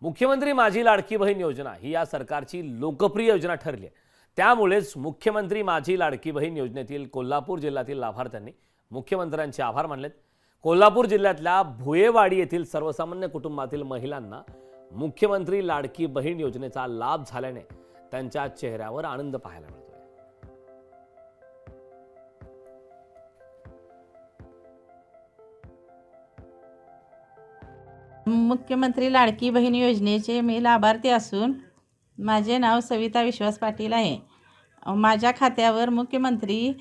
मुख्यमंत्री माझी लाडकी बहीण योजना ही या सरकारची लोकप्रिय योजना ठरली आहे। त्यामुळेच मुख्यमंत्री माझी लाडकी बहीण योजनेतील कोल्हापूर जिल्ह्यातील लाभार्थ्यांनी मुख्यमंत्र्यांचे आभार मानलेत। कोल्हापूर जिल्ह्यातल्या भुयेवाडी येथील सर्वसामान्य कुटुंबातील महिलांना मुख्यमंत्री लाडकी बहीण योजनेचा लाभ झाल्याने त्यांच्या चेहऱ्यावर आनंद पाहायला मिळतोय। मुख्यमंत्री लाडकी बहीण योजनेचे मी लाभार्थी असून माझे नाव सविता विश्वास पाटील आहे। माझ्या खात्यावर मुख्यमंत्री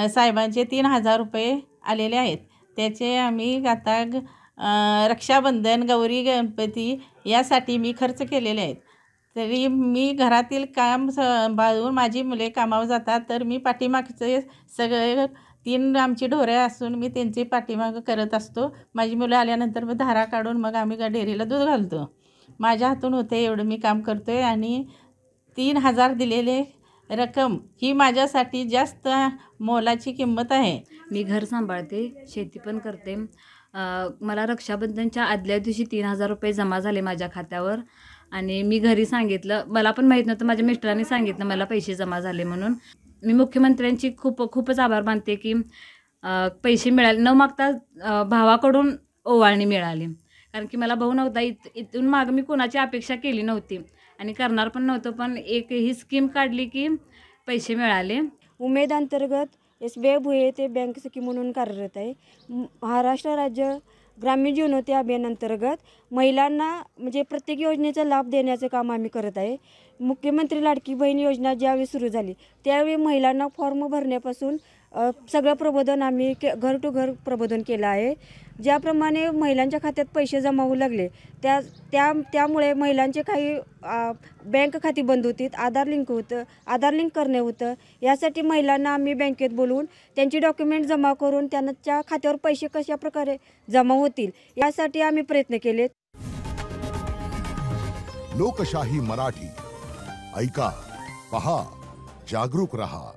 साहेबांचे 3000 रुपये आलेले आहेत। त्याचे आम्ही आता रक्षाबंधन, गौरी गणपती यासाठी मी खर्च केलेले आहेत। तरी मी घरातील काम सांभाळून माझी मुले कामावर जातात, तर मी पाठीमागचे सगळे 3 आमची ढोरे असून मी त्यांची पाठीमाग करत असतो। माझी मुलं आल्यानंतर मग धारा काढून मग आम्ही डेअरीला दूध घालतो। माझ्या हातून होते एवढं मी काम करतोय आणि 3000 दिलेले रक्कम ही माझ्यासाठी जास्त मोलाची किंमत आहे। मी घर सांभाळते, शेती पण करते। मला रक्षाबंधनच्या आदल्या दिवशी 3000 रुपये जमा झाले माझ्या खात्यावर आणि मी घरी सांगितलं, मला पण माहीत नव्हतं, माझ्या मिस्टरांनी सांगितलं मला पैसे जमा झाले म्हणून। मी मुख्यमंत्र्यांची खूपच आभार मानते की पैसे मिळाले, न मागता भावाकडून ओवाळणी मिळाली। कारण की मला भाऊ नव्हता, इथून मागं मी कोणाची अपेक्षा केली नव्हती आणि करणार पण नव्हतं, पण एक ही स्कीम काढली की पैसे मिळाले। उमेद अंतर्गत SBI भुये ते बँक सखी म्हणून कार्यरत आहे। महाराष्ट्र राज्य ग्रामीण जीवनोन्नती अभियान अंतर्गत महिलांना म्हणजे प्रत्येक योजनेचा लाभ देण्याचं काम आम्ही करत आहे। मुख्यमंत्री लाडकी बहीण योजना ज्यावेळी सुरू झाली त्यावेळी महिलांना फॉर्म भरण्यापासून सगळं प्रबोधन आम्ही घर टू घर प्रबोधन केलं आहे। ज्याप्रमाणे महिलांच्या खात्यात पैसे जमा होऊ लागले त्यामुळे महिलांचे काही बँक खाती बंद होती, आधार लिंक करणे होतं। यासाठी महिलांना आम्ही बँकेत बोलवून त्यांची डॉक्युमेंट जमा करून त्यांच्या खात्यावर पैसे कशा प्रकारे जमा होतील यासाठी आम्ही प्रयत्न केले। लोकशाही मराठी ऐका, पहा, जागरूक रहा।